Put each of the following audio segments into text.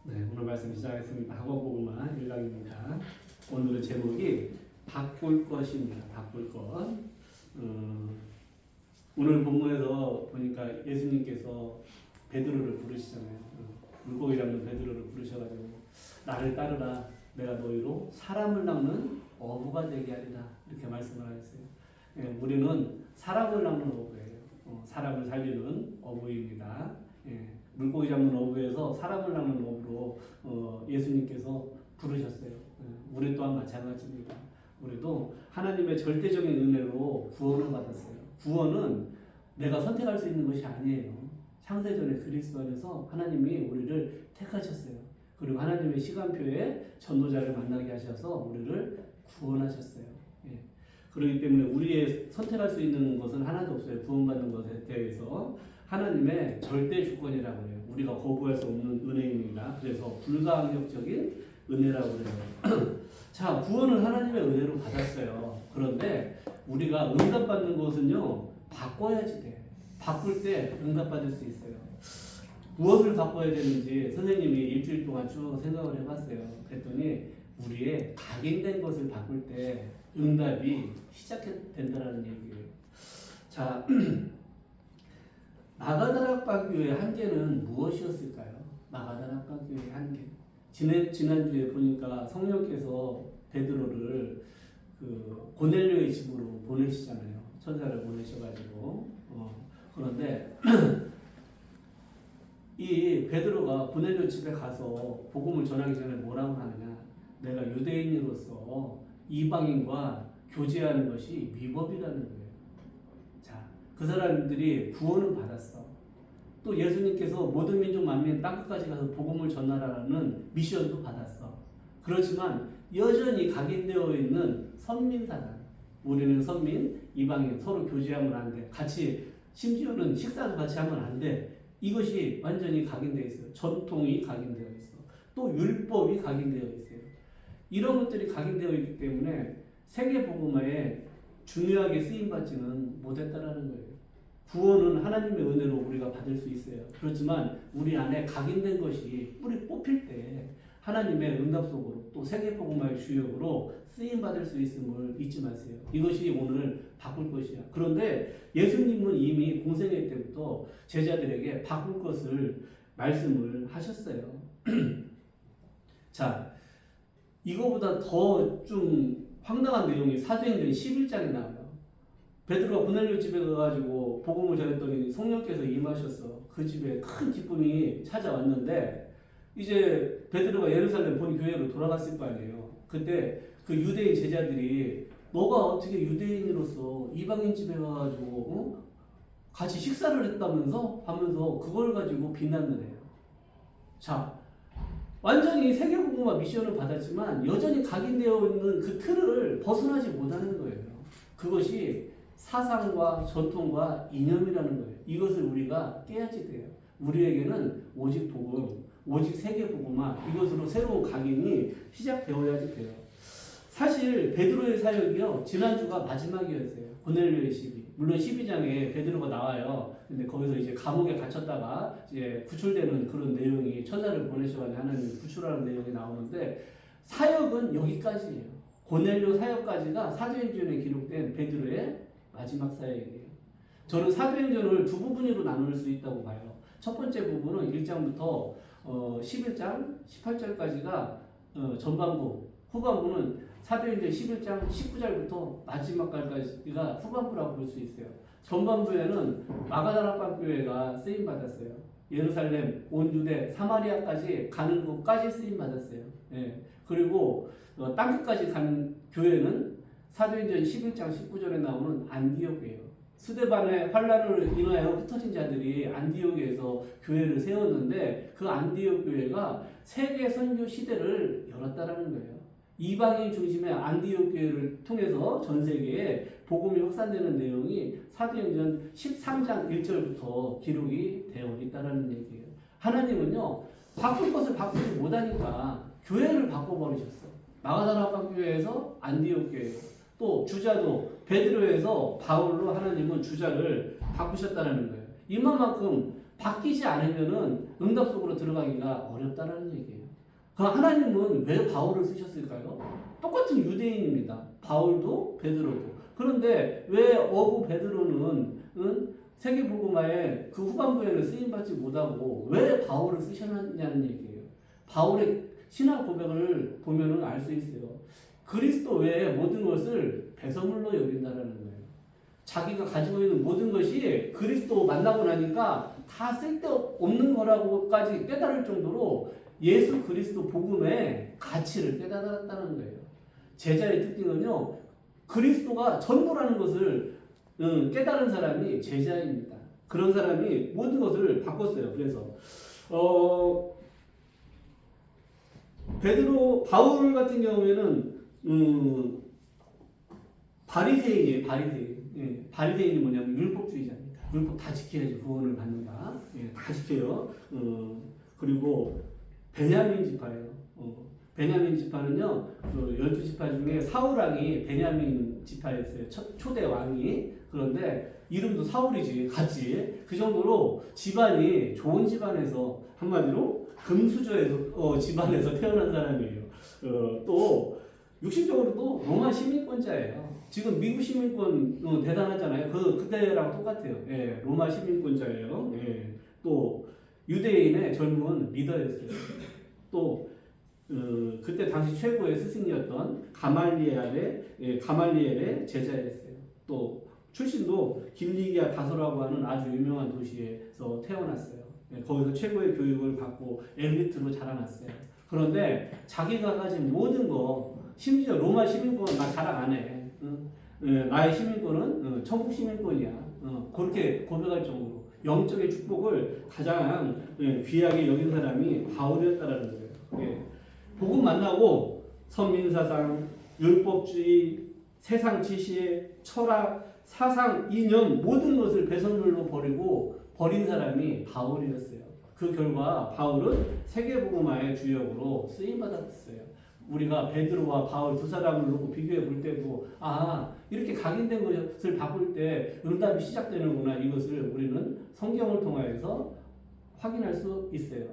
네, 오늘 말씀 시작하겠습니다. 학원복음화 1강입니다. 오늘의 제목이 바꿀 것입니다. 바꿀 것. 오늘 본문에서 보니까 예수님께서 베드로를 부르시잖아요. 물고기 잡는 베드로를 부르셔가지고 나를 따르라. 내가 너희로 사람을 낚는 어부가 되게 하리라. 이렇게 말씀을 하셨어요. 예, 우리는 사람을 낚는 어부예요. 사람을 살리는 어부입니다. 예, 물고기 잡는 어부에서 사람을 낚는 어부로 예수님께서 부르셨어요. 예, 우리 또한 마찬가지입니다. 우리도 하나님의 절대적인 은혜로 구원을 받았어요. 구원은 내가 선택할 수 있는 것이 아니에요. 창세전에 그리스도 안에서 하나님이 우리를 택하셨어요. 그리고 하나님의 시간표에 전도자를 만나게 하셔서 우리를 구원하셨어요. 예. 그렇기 때문에 우리의 선택할 수 있는 것은 하나도 없어요. 구원받는 것에 대해서. 하나님의 절대 주권이라고 해요. 우리가 거부할 수 없는 은혜입니다. 그래서 불가항력적인 은혜라고 해요. 자, 구원을 하나님의 은혜로 받았어요. 그런데 우리가 응답받는 것은요, 바꿔야지 돼. 바꿀 때 응답받을 수 있어요. 무엇을 바꿔야 되는지 선생님이 일주일 동안 쭉 생각을 해봤어요. 그랬더니 우리의 각인된 것을 바꿀 때 응답이 시작된다는 얘기예요. 자, 마가다락방 교회의 한계는 무엇이었을까요? 마가다락방 교회의 한계. 지난주에 보니까 성령께서 베드로를 고넬료의 집으로 보내시잖아요. 천사를 보내셔가지고. 그런데 이 베드로가 고넬료 집에 가서 복음을 전하기 전에 뭐라고 하느냐? 내가 유대인으로서 이방인과 교제하는 것이 위법이라는 거예요. 자, 그 사람들이 구원을 받았어. 또 예수님께서 모든 민족 만민 땅끝까지 가서 복음을 전하라는 미션도 받았어. 그렇지만 여전히 각인되어 있는 선민사단. 우리는 선민, 이방인 서로 교제하면 안 돼. 같이 심지어는 식사도 같이 하면 안 돼. 이것이 완전히 각인되어 있어요. 전통이 각인되어 있어. 또 율법이 각인되어 있어요. 이런 것들이 각인되어 있기 때문에 세계복음화에 중요하게 쓰임받지는 못했다라는 거예요. 구원은 하나님의 은혜로 우리가 받을 수 있어요. 그렇지만 우리 안에 각인된 것이 뿌리 뽑힐 때 하나님의 응답 속으로 또 세계복음화의 주역으로 쓰임받을 수 있음을 잊지 마세요. 이것이 오늘 바꿀 것이야. 그런데 예수님은 이미 공생애 때부터 제자들에게 바꿀 것을 말씀을 하셨어요. 자, 이거보다 더 좀 황당한 내용이 사도행전 11장에 나와요. 베드로가 고넬료 집에 가가지고 복음을 전했더니 성령께서 임하셔서 그 집에 큰 기쁨이 찾아왔는데 이제 베드로가 예루살렘 본 교회로 돌아갔을 거 아니에요. 그때 그 유대인 제자들이 너가 어떻게 유대인으로서 이방인 집에 가가지고 같이 식사를 했다면서 하면서 그걸 가지고 비난을 해요. 자, 완전히 세계복음화 미션을 받았지만 여전히 각인되어 있는 그 틀을 벗어나지 못하는 거예요. 그것이 사상과 전통과 이념이라는 거예요. 이것을 우리가 깨야지 돼요. 우리에게는 오직 복음, 오직 세계복음화, 이것으로 새로운 각인이 시작되어야지 돼요. 사실 베드로의 사역이요, 지난주가 마지막이었어요. 고넬료의 시비. 물론 12장에 베드로가 나와요. 근데 거기서 이제 감옥에 갇혔다가 이제 구출되는 그런 내용이 천사를 보내셔가지고 하나님 구출하는 내용이 나오는데 사역은 여기까지예요. 고넬료 사역까지가 사도행전에 기록된 베드로의 마지막 사역이에요. 저는 사도행전을 두 부분으로 나눌 수 있다고 봐요. 첫 번째 부분은 1장부터 11장 18절까지가 전반부, 후반부는 사도행전 11장 19절부터 마지막 갈까지가 후반부라고 볼 수 있어요. 전반부에는 마가다락방 교회가 쓰임 받았어요. 예루살렘, 온 유대, 사마리아까지 가는 것까지 쓰임 받았어요. 예. 그리고 땅끝까지 간 교회는 사도행전 11장 19절에 나오는 안디옥이에요. 스데반의 환란으로 인하여 흩어진 자들이 안디옥에서 교회를 세웠는데 그 안디옥 교회가 세계 선교 시대를 열었다라는 거예요. 이방인 중심의 안디옥 교회를 통해서 전 세계에 복음이 확산되는 내용이 사도행전 13장 1절부터 기록이 되어 있다는 얘기예요. 하나님은요, 바꿀 것을 바꾸지 못하니까 교회를 바꿔버리셨어. 마가다락방 교회에서 안디옥 교회, 또 주자도 베드로에서 바울로 하나님은 주자를 바꾸셨다는 거예요. 이만큼 바뀌지 않으면은 응답 속으로 들어가기가 어렵다라는 얘기예요. 그 하나님은 왜 바울을 쓰셨을까요? 똑같은 유대인입니다. 바울도 베드로도. 그런데 왜 어부 베드로는 세계복음화의 그 후반부에는 쓰임받지 못하고 왜 바울을 쓰셨냐는 얘기예요. 바울의 신앙 고백을 보면은 알 수 있어요. 그리스도 외에 모든 것을 배설물로 여긴다라는 거예요. 자기가 가지고 있는 모든 것이 그리스도 만나고 나니까 다 쓸데없는 거라고까지 깨달을 정도로 예수 그리스도 복음의 가치를 깨달았다는 거예요. 제자의 특징은요, 그리스도가 전부라는 것을 깨달은 사람이 제자입니다. 그런 사람이 모든 것을 바꿨어요. 그래서 바울 같은 경우에는 바리새인이에요. 바리새인. 예, 바리새인이 뭐냐면 율법주의자입니다. 율법 다 지켜야지 구원을 받는다. 예, 다 지켜요. 그리고 베냐민 지파예요. 베냐민 지파는요, 12지파 중에 사울왕이 베냐민 지파였어요. 초대 왕이. 그런데 이름도 사울이지, 같이. 그 정도로 집안이 좋은 집안에서, 한마디로 금수저에서, 집안에서 태어난 사람이에요. 또, 육신적으로 또 로마 시민권자예요. 지금 미국 시민권 대단하잖아요. 그때랑 똑같아요. 예, 로마 시민권자예요. 예, 또, 유대인의 젊은 리더였어요. 또, 그때 당시 최고의 스승이었던 가말리엘의 제자였어요. 또 출신도 길리기아 다소라고 하는 아주 유명한 도시에서 태어났어요. 거기서 최고의 교육을 받고 엘리트로 자라났어요. 그런데 자기가 가진 모든 거, 심지어 로마 시민권 나 자랑 안 해. 나의 시민권은 천국 시민권이야. 그렇게 고백할 정도로 영적의 축복을 가장 귀하게 여긴 사람이 바울이었다라는 거예요. 예. 복음 만나고 선민사상, 율법주의, 세상 지식, 철학, 사상, 이념 모든 것을 배설물로 버린 사람이 바울이었어요. 그 결과 바울은 세계복음화의 주역으로 쓰임받았어요. 우리가 베드로와 바울 두 사람을 놓고 비교해 볼 때도 이렇게 각인된 것을 바꿀 때 응답이 시작되는구나, 이것을 우리는 성경을 통하여서 확인할 수 있어요.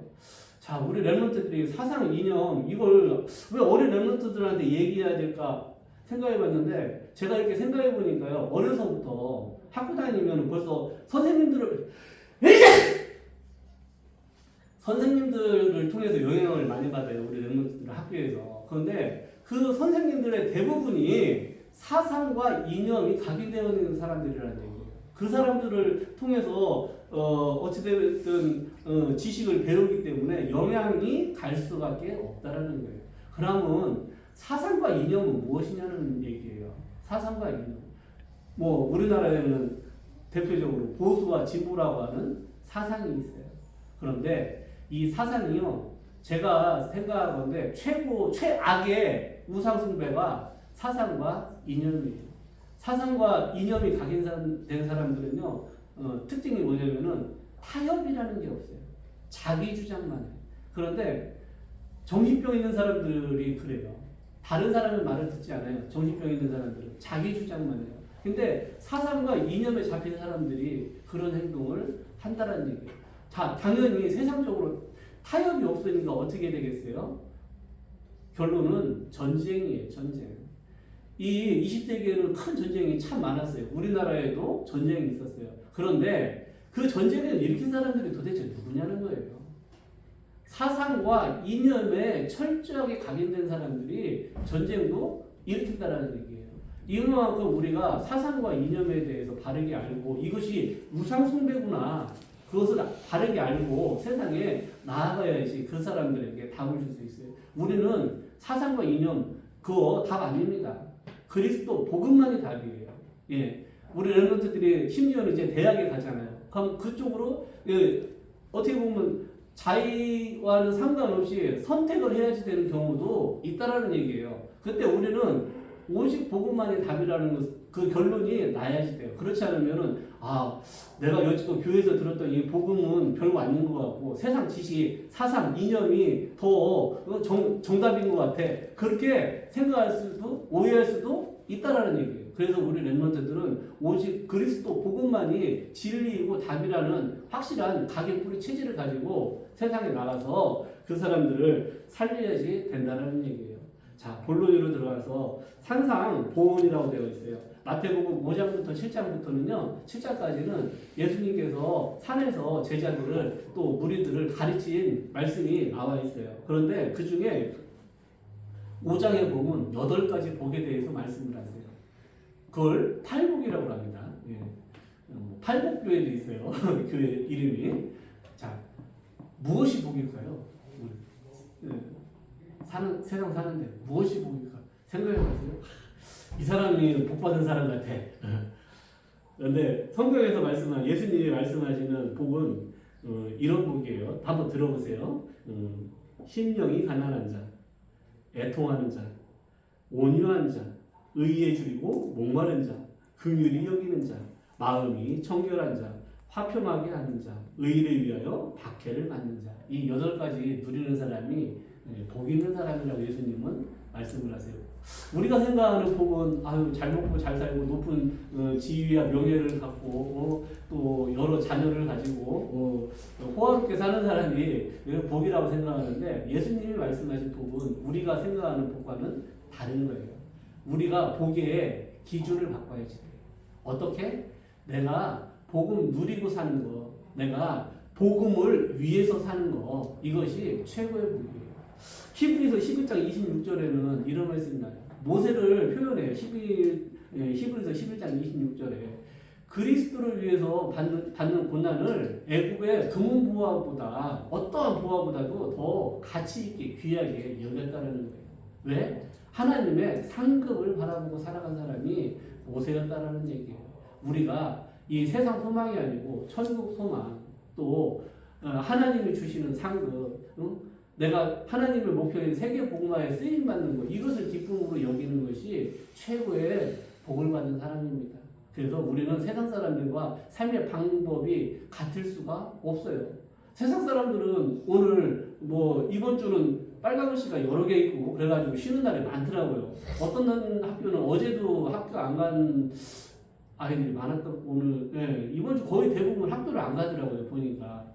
자, 우리 랩런트들이 사상, 이념 이걸 왜 어린 랩런트들한테 얘기해야 될까 생각해 봤는데, 제가 이렇게 생각해 보니까요, 어려서부터 학교 다니면 벌써 선생님들을 통해서 영향을 많이 받아요. 우리 랩런트들 학교에서. 그런데 그 선생님들의 대부분이 사상과 이념이 각인되어 있는 사람들이라는 얘기예요. 그 사람들을 통해서 어찌됐든 지식을 배우기 때문에 영향이 갈 수밖에 없다라는 거예요. 그러면 사상과 이념은 무엇이냐는 얘기예요. 사상과 이념. 우리나라에는 대표적으로 보수와 진보라고 하는 사상이 있어요. 그런데 이 사상이요, 제가 생각하건데 최악의 우상숭배가 사상과 이념이에요. 사상과 이념이 각인된 사람들은요, 특징이 뭐냐면은 타협이라는 게 없어요. 자기 주장만 해요. 그런데 정신병 있는 사람들이 그래요. 다른 사람의 말을 듣지 않아요. 정신병 있는 사람들은 자기 주장만 해요. 근데 사상과 이념에 잡힌 사람들이 그런 행동을 한다는 얘기예요. 자, 당연히 세상적으로 타협이 없으니까 어떻게 되겠어요? 결론은 전쟁이에요. 전쟁. 이 20세기에는 큰 전쟁이 참 많았어요. 우리나라에도 전쟁이 있었어요. 그런데 그 전쟁을 일으킨 사람들이 도대체 누구냐는 거예요. 사상과 이념에 철저하게 각인된 사람들이 전쟁도 일으킨다는 얘기예요. 이만큼 우리가 사상과 이념에 대해서 바르게 알고 이것이 우상숭배구나, 그것을 바르게 알고 세상에 나아가야지 그 사람들에게 답을 줄 수 있어요. 우리는 사상과 이념 그거 답 아닙니다. 그리스도 복음만이 답이에요. 예, 우리 랩런트들이 심지어는 이제 대학에 가잖아요. 그럼 그쪽으로 어떻게 보면 자의와는 상관없이 선택을 해야지 되는 경우도 있다라는 얘기예요. 그때 우리는 오직 복음만이 답이라는 그 결론이 나야지 돼요. 그렇지 않으면은 내가 여지껏 교회에서 들었던 이 복음은 별거 아닌 것 같고 세상 지식, 사상, 이념이 더 정답인 것 같아. 그렇게 생각할 수도, 오해할 수도 있다라는 얘기예요. 그래서 우리 렘넌트들은 오직 그리스도 복음만이 진리이고 답이라는 확실한 각의 뿌리 체질을 가지고 세상에 나가서 그 사람들을 살려야지 된다는 얘기예요. 자, 본론으로 들어가서 상상 보훈이라고 되어 있어요. 마태복음 5장부터 7장부터는요, 7장까지는 예수님께서 산에서 제자들을 또 무리들을 가르친 말씀이 나와 있어요. 그런데 그 중에 5장에 보면 8가지 복에 대해서 말씀을 하세요. 그걸 팔복이라고 합니다. 예. 팔복교회도 있어요. 교회 이름이. 자, 무엇이 복일까요? 예. 세상 사는데 무엇이 복일까? 생각해보세요. 이 사람이 복받은 사람 같아. 그런데 성경에서 말씀한 예수님이 말씀하시는 복은 이런 복이에요. 한번 들어보세요. 심령이 가난한 자, 애통하는 자, 온유한 자, 의에 줄이고 목마른 자, 긍휼히 여기는 자, 마음이 청결한 자, 화평하게 하는 자, 의를 위하여 박해를 받는 자. 이 8가지 누리는 사람이 복 있는 사람이라고 예수님은 말씀을 하세요. 우리가 생각하는 복은 아유 잘 먹고 잘 살고 높은 지위와 명예를 갖고 또 여러 자녀를 가지고 호화롭게 사는 사람이 복이라고 생각하는데 예수님이 말씀하신 복은 우리가 생각하는 복과는 다른 거예요. 우리가 복의 기준을 바꿔야지 돼요. 어떻게? 내가 복음 누리고 사는 거, 내가 복음을 위해서 사는 거, 이것이 최고의 복이에요. 히브리서 11장 26절에는 이런 말씀이 나요. 모세를 표현해요. 히브리서 11장 26절에 그리스도를 위해서 받는 고난을 애굽의 금은 보화보다 어떠한 보화보다도 더 가치 있게 귀하게 여겼다는 거예요. 왜? 하나님의 상급을 바라보고 살아간 사람이 모세였다라는 얘기예요. 우리가 이 세상 소망이 아니고 천국 소망, 또 하나님이 주시는 상급, 내가 하나님의 목표인 세계 복음화에 쓰임 받는 것, 이것을 기쁨으로 여기는 것이 최고의 복을 받는 사람입니다. 그래서 우리는 세상 사람들과 삶의 방법이 같을 수가 없어요. 세상 사람들은 오늘 이번 주는 빨간 글씨가 여러 개 있고 그래가지고 쉬는 날이 많더라고요. 어떤 학교는 어제도 학교 안 간 아이들이 많았던 오늘 이번 주 거의 대부분 학교를 안 가더라고요. 보니까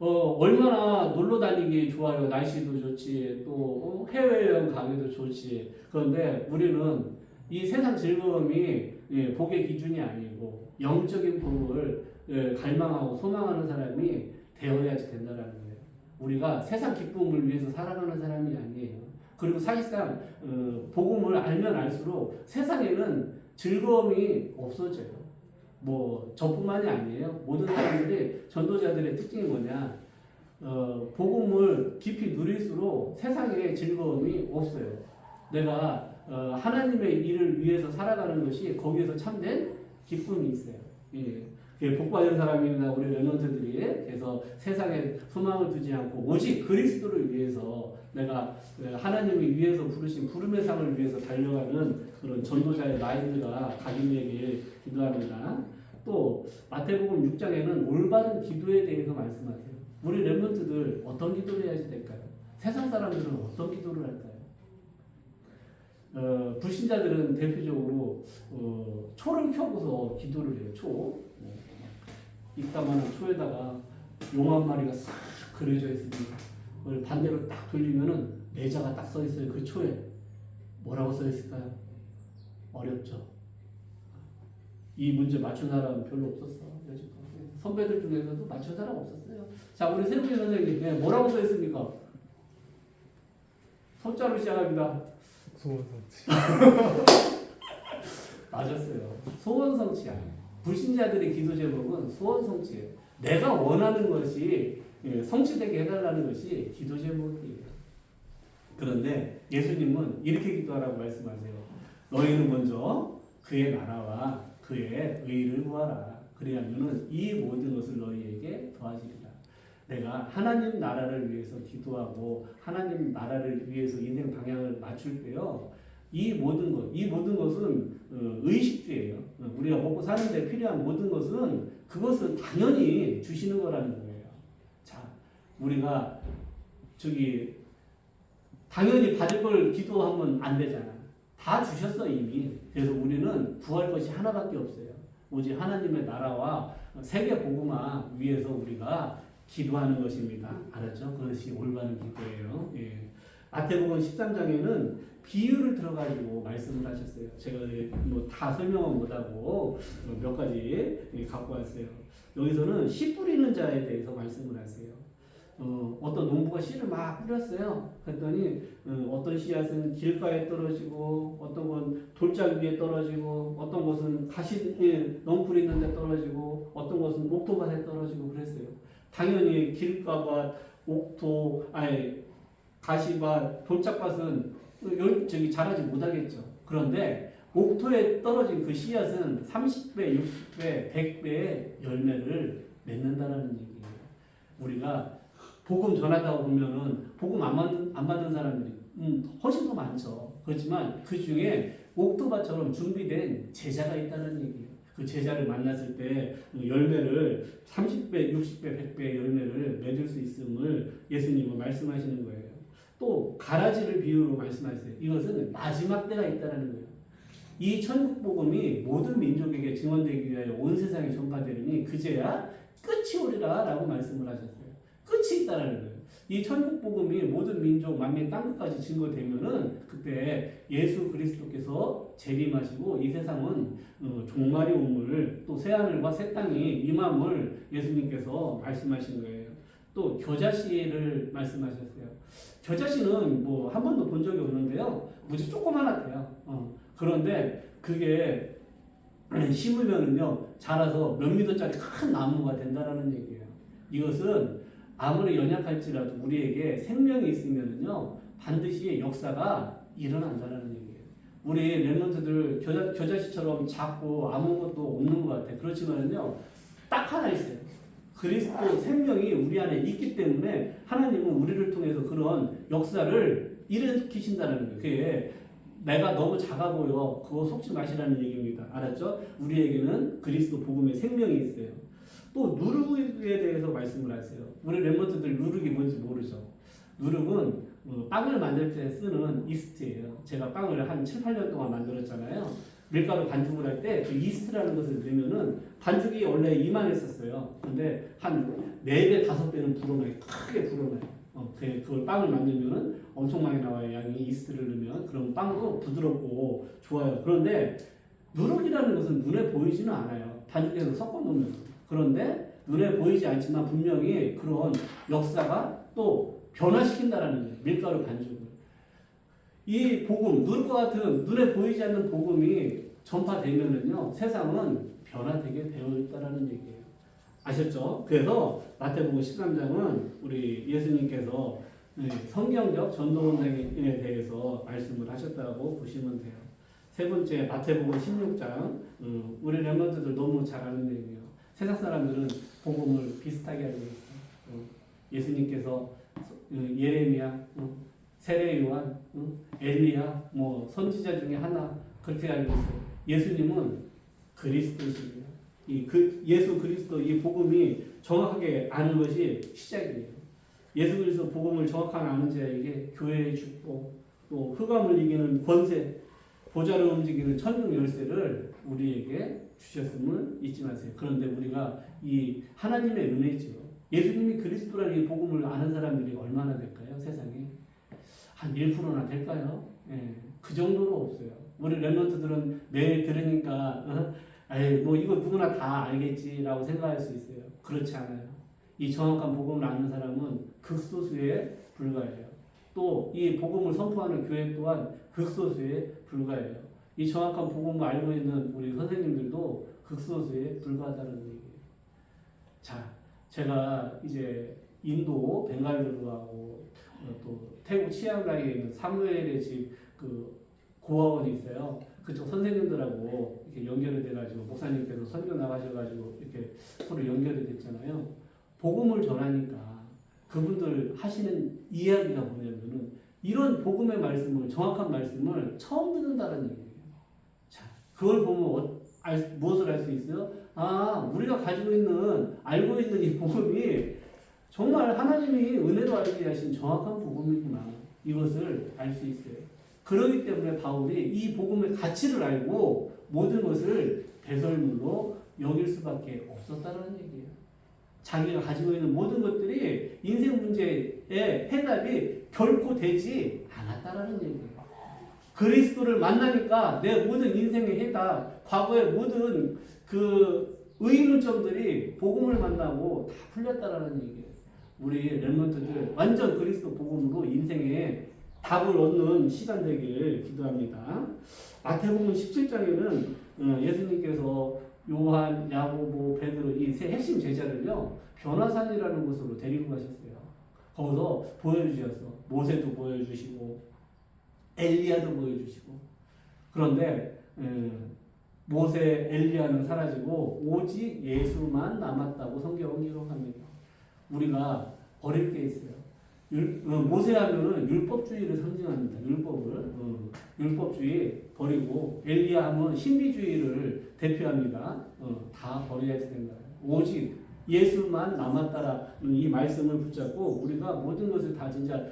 얼마나 놀러 다니기 좋아요. 날씨도 좋지, 또 해외여행 가기도 좋지. 그런데 우리는 이 세상 즐거움이 복의 기준이 아니고 영적인 복을 갈망하고 소망하는 사람이 되어야지 된다는 거예요. 우리가 세상 기쁨을 위해서 살아가는 사람이 아니에요. 그리고 사실상 복음을 알면 알수록 세상에는 즐거움이 없어져요. 저뿐만이 아니에요. 모든 사람들이 전도자들의 특징이 뭐냐? 복음을 깊이 누릴수록 세상에 즐거움이 없어요. 내가 하나님의 일을 위해서 살아가는 것이 거기에서 참된 기쁨이 있어요. 예. 복받은 사람이나 우리 렘넌트들이 그래서 세상에 소망을 두지 않고 오직 그리스도를 위해서 내가 하나님이 위해서 부르신 부름의 상을 위해서 달려가는 그런 전도자의 라인들과 각인되길 기도합니다. 또 마태복음 6장에는 올바른 기도에 대해서 말씀하세요. 우리 렘넌트들 어떤 기도를 해야지 될까요? 세상 사람들은 어떤 기도를 할까요? 불신자들은 대표적으로 초를 켜고서 기도를 해요. 초. 이따만한 초에다가 용 한 마리가 싹 그려져 있습니다. 그걸 반대로 딱 돌리면은 내자가 딱 써 있어요. 그 초에 뭐라고 써 있을까요? 어렵죠. 이 문제 맞춘 사람은 별로 없었어. 요즘 선배들 중에서도 맞춘 사람 없었어요. 자, 우리 세무기 선생님 뭐라고 써 있습니까? 소자로 시작합니다. 소원성취. 맞았어요. 소원성취 아니에요. 불신자들의 기도 제목은 소원성취예요. 내가 원하는 것이 성취되게 해달라는 것이 기도 제목이에요. 그런데 예수님은 이렇게 기도하라고 말씀하세요. 너희는 먼저 그의 나라와 그의 의를 구하라. 그래야면은 이 모든 것을 너희에게 더하시리라. 내가 하나님 나라를 위해서 기도하고 하나님 나라를 위해서 인생 방향을 맞출 때요. 이 모든 것은 의식주예요. 우리가 먹고 사는데 필요한 모든 것은 그것은 당연히 주시는 거라는 거예요. 자, 우리가 당연히 받을 걸 기도하면 안 되잖아. 다 주셨어 이미. 그래서 우리는 구할 것이 하나밖에 없어요. 오직 하나님의 나라와 세계 복음화 위해서 우리가 기도하는 것입니다. 알았죠? 그것이 올바른 기도예요. 예. 마태복음 13장에는 비유를 들어가지고 말씀을 하셨어요. 제가 뭐 다 설명은 못하고 몇 가지 갖고 왔어요. 여기서는 씨 뿌리는 자에 대해서 말씀을 하세요. 어떤 농부가 씨를 막 뿌렸어요. 그랬더니 어떤 씨앗은 길가에 떨어지고, 어떤 건 돌짝 위에 떨어지고, 어떤 것은 가시 넝쿨 있는 데 떨어지고, 어떤 것은 옥토밭에 떨어지고 그랬어요. 당연히 길가밭, 가시밭, 돌짝밭은 자라지 못하겠죠. 그런데 옥토에 떨어진 그 씨앗은 30배, 60배, 100배의 열매를 맺는다는 얘기예요. 우리가 복음 전하다 보면은 복음 안 받는 사람들이 훨씬 더 많죠. 그렇지만 그 중에 옥토밭처럼 준비된 제자가 있다는 얘기예요. 그 제자를 만났을 때 열매를 30배, 60배, 100배 열매를 맺을 수 있음을 예수님은 말씀하시는 거예요. 또 가라지를 비유로 말씀하세요. 이것은 마지막 때가 있다는 거예요. 이 천국 복음이 모든 민족에게 증언되기 위하여 온 세상에 전파되리니 그제야 끝이 오리라라고 말씀을 하셨어요. 끝이 있다라는 거예요. 이 천국 복음이 모든 민족 만민 땅끝까지 증거되면은 그때 예수 그리스도께서 재림하시고 이 세상은 종말이 옴을, 또 새 하늘과 새 땅이 임함을 예수님께서 말씀하신 거예요. 또 겨자씨를 말씀하셨어요. 겨자씨는 뭐 한 번도 본 적이 없는데요. 무지 조그만하대요. 그런데 그게 심으면은요 자라서 몇 미터짜리 큰 나무가 된다라는 얘기예요. 이것은 아무리 연약할지라도 우리에게 생명이 있으면은요 반드시 역사가 일어난다는 얘기예요. 우리 렘넌트들 겨자씨처럼 작고 아무것도 없는 것 같아. 그렇지만은요 딱 하나 있어요. 그리스도 생명이 우리 안에 있기 때문에 하나님은 우리를 통해서 그런 역사를 일으키신다는 거예요. 그게 내가 너무 작아 보여, 그거 속지 마시라는 얘기입니다. 알았죠? 우리에게는 그리스도 복음의 생명이 있어요. 또 누룩에 대해서 말씀을 하세요. 우리 렘넌트들 누룩이 뭔지 모르죠. 누룩은 빵을 만들 때 쓰는 이스트예요. 제가 빵을 한 7, 8년 동안 만들었잖아요. 밀가루 반죽을 할 때 그 이스트라는 것을 넣으면은 반죽이 원래 이만했었어요. 근데 한 4배, 5배는 불어나요. 크게 불어나요. 그걸 빵을 만들면은 엄청 많이 나와요. 양이 이스트를 넣으면. 그럼 빵도 부드럽고 좋아요. 그런데 누룩이라는 것은 눈에 보이지는 않아요. 반죽에서 섞어 놓으면. 그런데 눈에 보이지 않지만 분명히 그런 역사가 또 변화시킨다라는 거예요. 밀가루 반죽을. 이 복음, 누룩과 같은 눈에 보이지 않는 복음이 전파되면은요, 세상은 변화되게 되어 있다라는 얘기예요. 아셨죠? 그래서 마태복음 13장은 우리 예수님께서 성경적 전도운동에 대해서 말씀을 하셨다고 보시면 돼요. 세 번째, 마태복음 16장. 우리 렘넌트들 너무 잘 아는 내용이에요. 세상 사람들은 복음을 비슷하게 알고 있어요. 예수님께서 예레미야, 세례 요한, 엘리야, 뭐 선지자 중에 하나 그렇게 알고 있어요. 예수님은 그리스도시고요. 예수 그리스도 이 복음이 정확하게 아는 것이 시작이에요. 예수 그리스도 복음을 정확하게 아는 자에게 교회의 축복, 또 흑암을 이기는 권세, 보좌를 움직이는 천국 열쇠를 우리에게 주셨음을 잊지 마세요. 그런데 우리가 이 하나님의 은혜지요. 예수님이 그리스도라는 이 복음을 아는 사람들이 얼마나 될까요? 세상에 한 1%나 될까요? 그 정도로 없어요. 우리 렘넌트들은 매일 들으니까 뭐 이거 누구나 다 알겠지라고 생각할 수 있어요. 그렇지 않아요. 이 정확한 복음을 아는 사람은 극소수에 불과해요. 또 이 복음을 선포하는 교회 또한 극소수에 불과해요. 이 정확한 복음을 알고 있는 우리 선생님들도 극소수에 불과하다는 얘기예요. 자, 제가 이제 인도 벵갈루루하고 또 태국 치앙라이에 있는 사무엘의 집 그 고아원이 있어요. 그쪽 선생님들하고 이렇게 연결이 돼가지고 목사님께서 선교 나가셔가지고 이렇게 서로 연결이 됐잖아요. 복음을 전하니까 그분들 하시는 이야기가 뭐냐면은 이런 복음의 말씀을, 정확한 말씀을 처음 듣는다는 얘기예요. 자, 그걸 보면 무엇을 알 수 있어요? 우리가 가지고 있는, 알고 있는 이 복음이 정말 하나님이 은혜로 알게 하신 정확한 복음이구나. 이것을 알 수 있어요. 그렇기 때문에 바울이 이 복음의 가치를 알고 모든 것을 배설물로 여길 수밖에 없었다는 얘기예요. 자기가 가지고 있는 모든 것들이 인생 문제의 해답이 결코 되지 않았다라는 얘기예요. 그리스도를 만나니까 내 모든 인생의 해답, 과거의 모든 그 의문점들이 복음을 만나고 다 풀렸다라는 얘기예요. 우리 렘넌트들 완전 그리스도 복음으로 인생의 답을 얻는 시간 되기를 기도합니다. 마태복음 17장에는 예수님께서 요한, 야고보, 베드로 이 세 핵심 제자를요 변화산이라는 곳으로 데리고 가셨어요. 거기서 보여주셨어. 모세도 보여주시고 엘리야도 보여주시고. 그런데 모세, 엘리야는 사라지고 오직 예수만 남았다고 성경은 기록합니다. 우리가 버릴 게 있어요. 모세하면은 율법주의를 상징합니다. 율법주의 버리고 엘리야 하면 신비주의를 대표합니다. 다 버려야지 된다. 오직 예수만 남았다라는 이 말씀을 붙잡고 우리가 모든 것을 다 진짜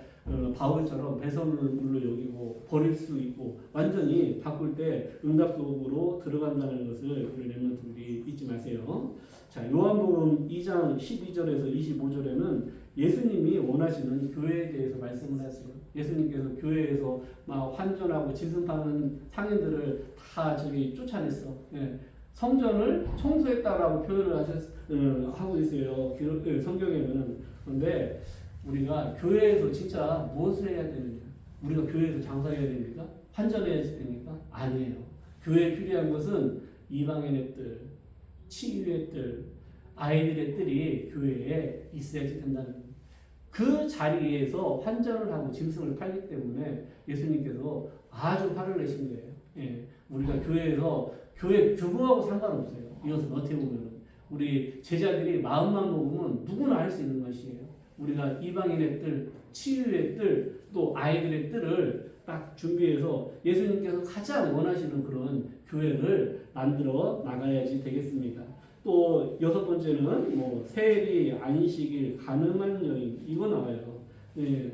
바울처럼 배설물로 여기고 버릴 수 있고 완전히 바꿀 때 응답 속으로 들어간다는 것을 우리 렘넌트들이 잊지 마세요. 자, 요한복음 2장 12절에서 25절에는 예수님이 원하시는 교회에 대해서 말씀을 하세요. 예수님께서 교회에서 막 환전하고 짐승파는 상인들을 다 저기 쫓아냈어. 네. 성전을 청소했다라고 표현을 하고 있어요. 성경에는. 그런데 우리가 교회에서 진짜 무엇을 해야 되느냐? 우리가 교회에서 장사해야 됩니까? 환전해야 됩니까? 아니에요. 교회에 필요한 것은 이방인의 뜰, 치유의 뜰, 아이들의 뜰이 교회에 있어야지 된다는 거예요. 그 자리에서 환전을 하고 짐승을 팔기 때문에 예수님께서 아주 화를 내신 거예요. 예, 우리가 교회에서 교회 규모하고 상관없어요. 이것은 어떻게 보면 우리 제자들이 마음만 먹으면 누구나 할 수 있는 것이에요. 우리가 이방인의 뜰, 치유의 뜰, 또 아이들의 뜰을 딱 준비해서 예수님께서 가장 원하시는 그런 교회를 만들어 나가야지 되겠습니다. 또 여섯 번째는 뭐 세리, 안식일, 가늠한 여인 이거 나와요. 예.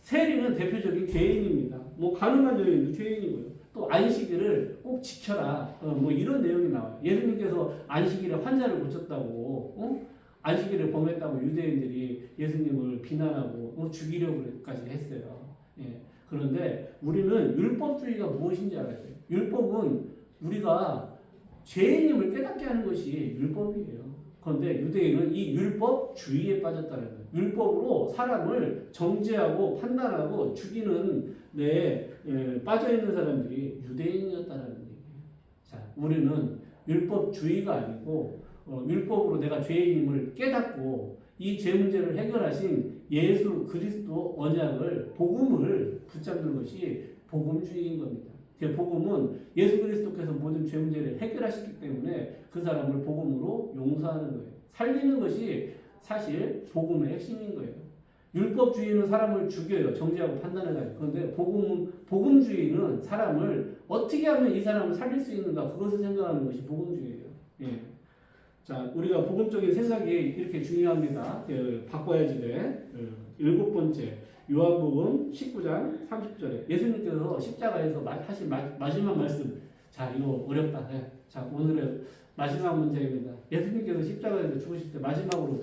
세리는 대표적인 죄인입니다. 뭐 가늠한 여인도 죄인이고요. 또 안식일을 꼭 지켜라. 뭐 이런 내용이 나와요. 예수님께서 안식일에 환자를 고쳤다고, 안식일을 범했다고 유대인들이 예수님을 비난하고 죽이려고까지 했어요. 예. 그런데 우리는 율법주의가 무엇인지 알아야 돼요. 율법은 우리가 죄인임을 깨닫게 하는 것이 율법이에요. 그런데 유대인은 이 율법주의에 빠졌다는 거예요. 율법으로 사람을 정죄하고 판단하고 죽이는 데 빠져있는 사람들이 유대인이었다는 얘기예요. 자, 우리는 율법주의가 아니고 율법으로 내가 죄인임을 깨닫고 이 죄 문제를 해결하신 예수 그리스도 언약을 복음을 붙잡는 것이 복음주의인 겁니다. 복음은 예수 그리스도께서 모든 죄 문제를 해결하셨기 때문에 그 사람을 복음으로 용서하는 거예요. 살리는 것이 사실 복음의 핵심인 거예요. 율법주의는 사람을 죽여요. 정죄하고 판단해가지고. 그런데 복음주의는 사람을 어떻게 하면 이 사람을 살릴 수 있는가 그것을 생각하는 것이 복음주의예요. 예. 자, 우리가 복음적인 생각이 이렇게 중요합니다. 바꿔야지 돼. 일곱 번째. 요한복음 19장 30절에 예수님께서 십자가에서 하신 마지막 말씀. 자, 이거 어렵다. 네. 자, 오늘의 마지막 문제입니다. 예수님께서 십자가에서 죽으실 때 마지막으로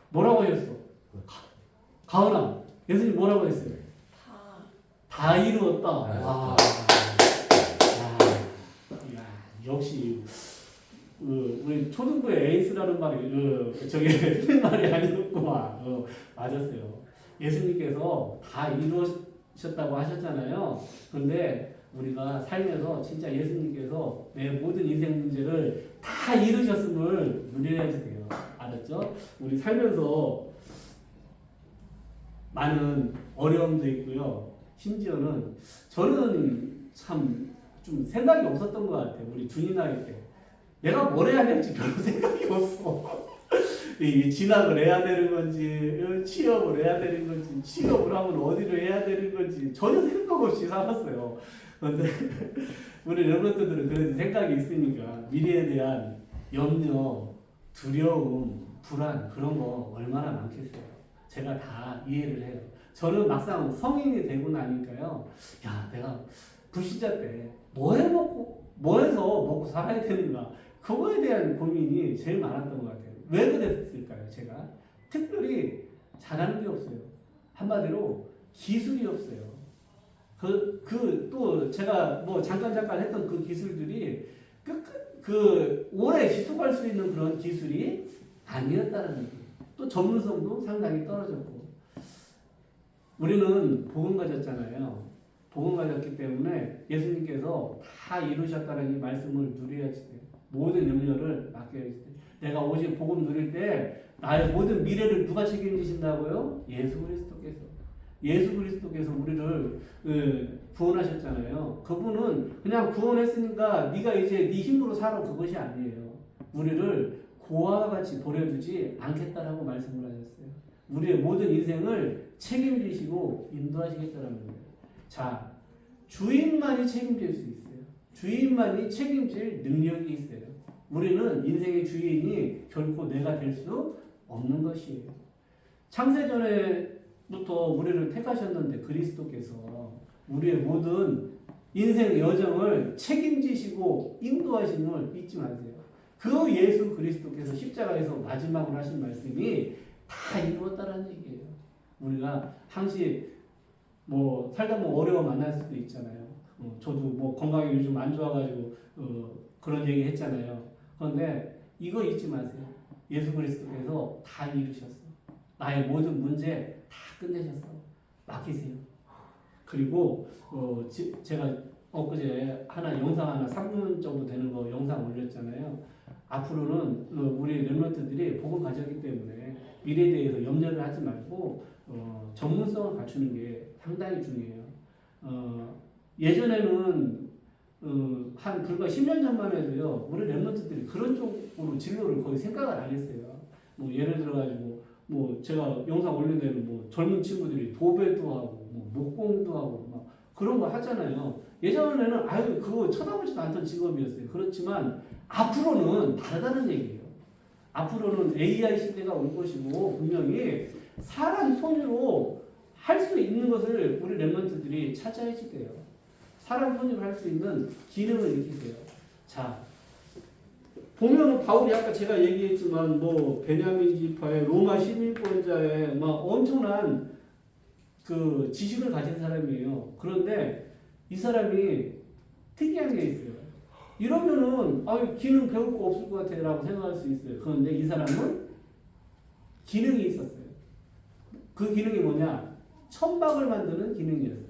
뭐라고 하셨어? 가은아, 예수님 뭐라고 했어요? 다 이루었다. 와. 야, 역시 우리 초등부의 에이스라는 말이 저게 틀린 말이 아니었구만. 맞았어요. 예수님께서 다 이루셨다고 하셨잖아요. 그런데 우리가 살면서 진짜 예수님께서 내 모든 인생 문제를 다 이루셨음을 누려야지 돼요. 알았죠? 우리 살면서 많은 어려움도 있고요. 심지어는 저는 참 좀 생각이 없었던 것 같아요. 우리 준이 나이 때. 내가 뭘 해야 될지 별로 생각이 없어. 이 진학을 해야 되는 건지, 취업을 해야 되는 건지, 취업을 하면 어디를 해야 되는 건지 전혀 생각 없이 살았어요. 그런데 우리 렘넌트들은 그래도 생각이 있으니까 미래에 대한 염려, 두려움, 불안 그런 거 얼마나 많겠어요. 제가 다 이해를 해요. 저는 막상 성인이 되고 나니까요. 야, 내가 불신자 때 뭐 해서 먹고 살아야 되는가? 그거에 대한 고민이 제일 많았던 것 같아요. 왜 그랬을까요, 제가? 특별히 잘하는 게 없어요. 한마디로 기술이 없어요. 또 제가 뭐 잠깐 했던 그 기술들이 오래 지속할 수 있는 그런 기술이 아니었다는 얘기예요. 또 전문성도 상당히 떨어졌고. 우리는 복음 가졌잖아요. 복음 가졌기 때문에 예수님께서 다 이루셨다는 이 말씀을 누려야지 돼요. 모든 염려를 맡겨야지 돼요. 내가 오직 복음 누릴 때 나의 모든 미래를 누가 책임지신다고요? 예수 그리스도께서. 예수 그리스도께서 우리를 구원하셨잖아요. 그분은 그냥 구원했으니까 네가 이제 네 힘으로 살아 그것이 아니에요. 우리를 고아와 같이 버려두지 않겠다라고 말씀을 하셨어요. 우리의 모든 인생을 책임지시고 인도하시겠다라는 거예요. 자, 주인만이 책임질 수 있어요. 주인만이 책임질 능력이 있어요. 우리는 인생의 주인이 결코 내가 될 수 없는 것이에요. 창세전에부터 우리를 택하셨는데 그리스도께서 우리의 모든 인생 여정을 책임지시고 인도하시는 걸 잊지 마세요. 그 예수 그리스도께서 십자가에서 마지막으로 하신 말씀이 다 이루었다라는 얘기예요. 우리가 항시 뭐 살다 보면 어려움 만날 수도 있잖아요. 저도 뭐 건강이 요즘 안 좋아가지고 그런 얘기 했잖아요. 그런데 이거 잊지 마세요. 예수 그리스도께서 다 이루셨어. 나의 모든 문제 다 끝내셨어. 맡기세요. 그리고 제가 엊그제 영상 하나 3분 정도 되는 거 영상 올렸잖아요. 앞으로는 우리 렘넌트들이 복음 가졌기 때문에 미래에 대해서 염려를 하지 말고 전문성을 갖추는 게 상당히 중요해요. 예전에는 한 불과 10년 전만 해도요, 우리 렘넌트들이 그런 쪽으로 진로를 거의 생각을 안 했어요. 뭐 예를 들어가지고 뭐 제가 영상 올린 데는 뭐 젊은 친구들이 도배도 하고 뭐 목공도 하고 막 그런 거 하잖아요. 예전에는 아유 그거 쳐다보지도 않던 직업이었어요. 그렇지만 앞으로는 다르다는 얘기예요. 앞으로는 AI 시대가 올 것이고 분명히 사람 손으로 할 수 있는 것을 우리 렘넌트들이 찾아야지 돼요. 사람 손으로 할 수 있는 기능을 익히세요. 자, 보면은 바울이 아까 제가 얘기했지만 뭐 베냐민 지파의 로마 시민권자의 막 엄청난 그 지식을 가진 사람이에요. 그런데 이 사람이 특이한 게 있어요. 이러면은 기능 배울 거 없을 것 같아라고 생각할 수 있어요. 그런데 이 사람은 기능이 있었어요. 그 기능이 뭐냐? 천막을 만드는 기능이었어요.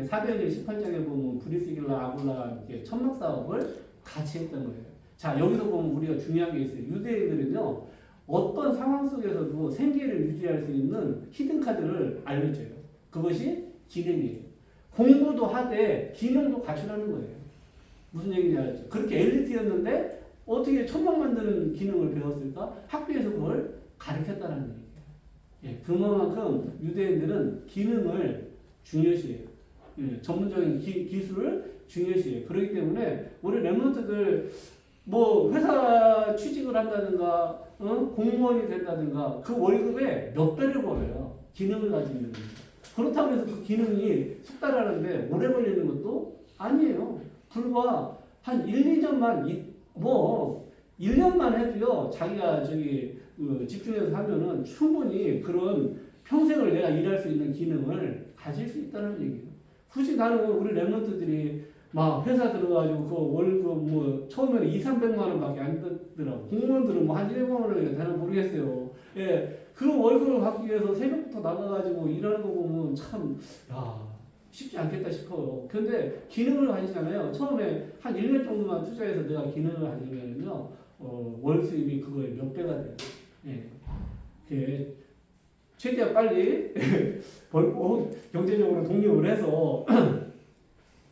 사도행전 18장에 보면 브리스길라 아굴라 이렇게 천막 사업을 같이 했던 거예요. 자, 여기서 보면 우리가 중요한 게 있어요. 유대인들은요, 어떤 상황 속에서도 생계를 유지할 수 있는 히든 카드를 알려줘요. 그것이 기능이에요. 공부도 하되 기능도 갖추라는 거예요. 무슨 얘기인지 알았죠? 그렇게 엘리트였는데 어떻게 천막 만드는 기능을 배웠을까? 학교에서 그걸 가르쳤다는 얘기예요. 예, 그만큼 유대인들은 기능을 중요시해요. 예, 전문적인 기술을 중요시해요. 그렇기 때문에 우리 렘넌트들 뭐 회사 취직을 한다든가 공무원이 된다든가 그 월급에 몇 배를 벌어요. 기능을 가지면. 그렇다고 해서 그 기능이 숙달하는데 오래 걸리는 것도 아니에요. 불과 한 1, 2년만 1년만 해도요. 자기가 집중해서 하면은 충분히 그런 평생을 내가 일할 수 있는 기능을 가질 수 있다는 얘기예요. 굳이 나는 우리 렘넌트들이 막 회사 들어가지고 그 월급 뭐 처음에는 2, 300만 원밖에 안 듣더라고. 공무원들은 뭐 한 100만 원을 되나 모르겠어요. 예, 그 월급을 받기 위해서 새벽부터 나가가지고 일하는 거 보면 참 쉽지 않겠다 싶어요. 근데 기능을 가지잖아요. 처음에 한 1년 정도만 투자해서 내가 기능을 가지면요, 월 수입이 그거에 몇 배가 돼요. 예, 최대한 빨리 벌고 경제적으로 독립을 해서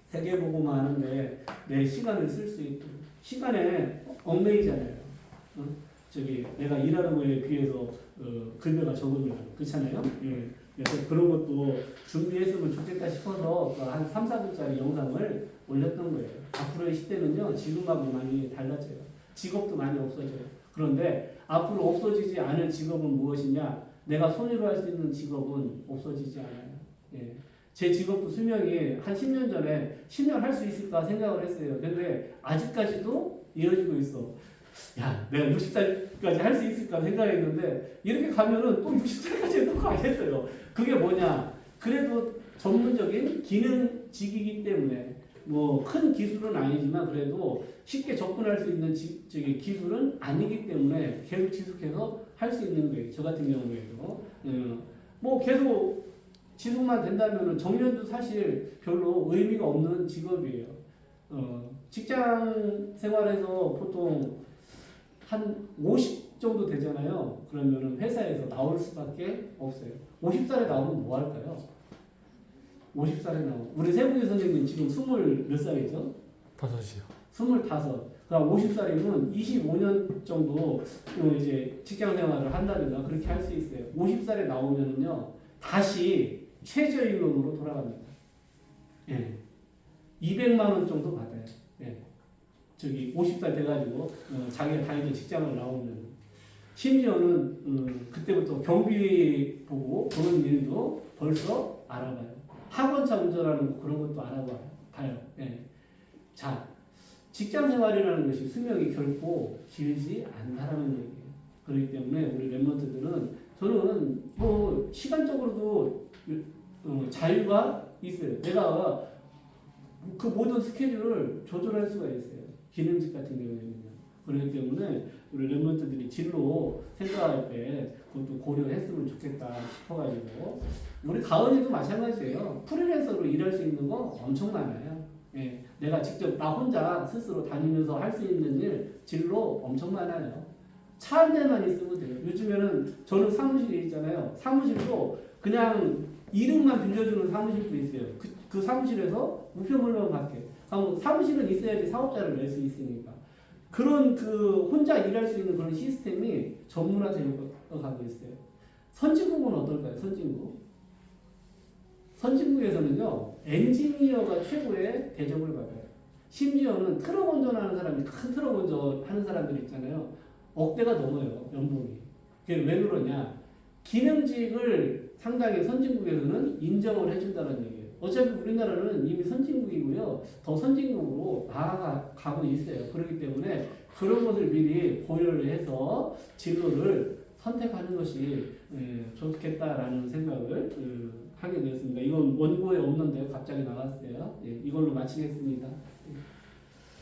세계보고만 하는데 내 시간을 쓸 수 있고 시간에 얽매이잖아요. 내가 일하는 거에 비해서 급여가 적으면 그렇잖아요. 예. 그래서 그런 것도 준비했으면 좋겠다 싶어서 한 3, 4분짜리 영상을 올렸던 거예요. 앞으로의 시대는요, 지금하고 많이 달라져요. 직업도 많이 없어져요. 그런데 앞으로 없어지지 않을 직업은 무엇이냐? 내가 손으로 할 수 있는 직업은 없어지지 않아요. 예. 제 직업도 수명이 한 10년 전에 10년 할 수 있을까 생각을 했어요. 근데 아직까지도 이어지고 있어. 야, 내가 60살까지 할 수 있을까 생각했는데 이렇게 가면은 또 60살까지 또 가겠어요. 그게 뭐냐? 그래도 전문적인 기능직이기 때문에 뭐 큰 기술은 아니지만 그래도 쉽게 접근할 수 있는 저기 기술은 아니기 때문에 계속 지속해서 할 수 있는 거예요. 저 같은 경우에도 뭐 계속 지속만 된다면은 정년도 사실 별로 의미가 없는 직업이에요. 직장 생활에서 보통 한 50 정도 되잖아요. 그러면은 회사에서 나올 수밖에 없어요. 50살에 나오면 뭐 할까요? 50살에 나오면 우리 세봉이 선생님 지금 20 몇 살이죠? 5이요. 25. 그러니까 50살이면 25년 정도 이제 직장 생활을 한다든가 그렇게 할 수 있어요. 50살에 나오면은요 다시 최저임금으로 돌아갑니다. 예. 200만 원 정도 받아요. 예. 저기 50살 돼가지고 자기가 다니던 직장을 나오면 심지어는 그때부터 경비 보고 그런 일도 벌써 알아봐요. 학원차 운전하는 거 그런 것도 알아봐요. 예. 자, 직장 생활이라는 것이 수명이 결코 길지 않다라는 얘기예요. 그렇기 때문에 우리 랩런트들은 저는 뭐 시간적으로도 자유가 있어요. 내가 그 모든 스케줄을 조절할 수가 있어요. 기능직 같은 경우에는요. 그렇기 때문에 우리 랩런트들이 진로 생각할 때 그것도 고려했으면 좋겠다 싶어가지고 우리 가은이도 마찬가지예요. 프리랜서로 일할 수 있는 거 엄청 많아요. 예, 내가 직접 나 혼자 스스로 다니면서 할 수 있는 일 진로 엄청 많아요. 차 한 대만 있으면 돼요. 요즘에는 저는 사무실에 있잖아요. 사무실도 그냥 이름만 빌려주는 사무실도 있어요. 그 사무실에서 우편물만 받게. 사무실은 있어야지 사업자를 낼 수 있으니까. 그런 그 혼자 일할 수 있는 그런 시스템이 전문화되어 가고 있어요. 선진국은 어떨까요? 선진국에서는요 엔지니어가 최고의 대접을 받아요. 심지어는 트럭 운전하는 사람이 큰 트럭 운전하는 사람들 있잖아요. 억대가 넘어요 연봉이. 그게 왜 그러냐? 기능직을 상당히 선진국에서는 인정을 해준다는 얘기예요. 어차피 우리나라는 이미 선진국이고요. 더 선진국으로 나아가고 있어요. 그렇기 때문에 그런 것을 미리 고려를 해서 진로를 선택하는 것이 좋겠다라는 생각을 하게 되었습니다. 이건 원고에 없는데 갑자기 나왔어요. 이걸로 마치겠습니다.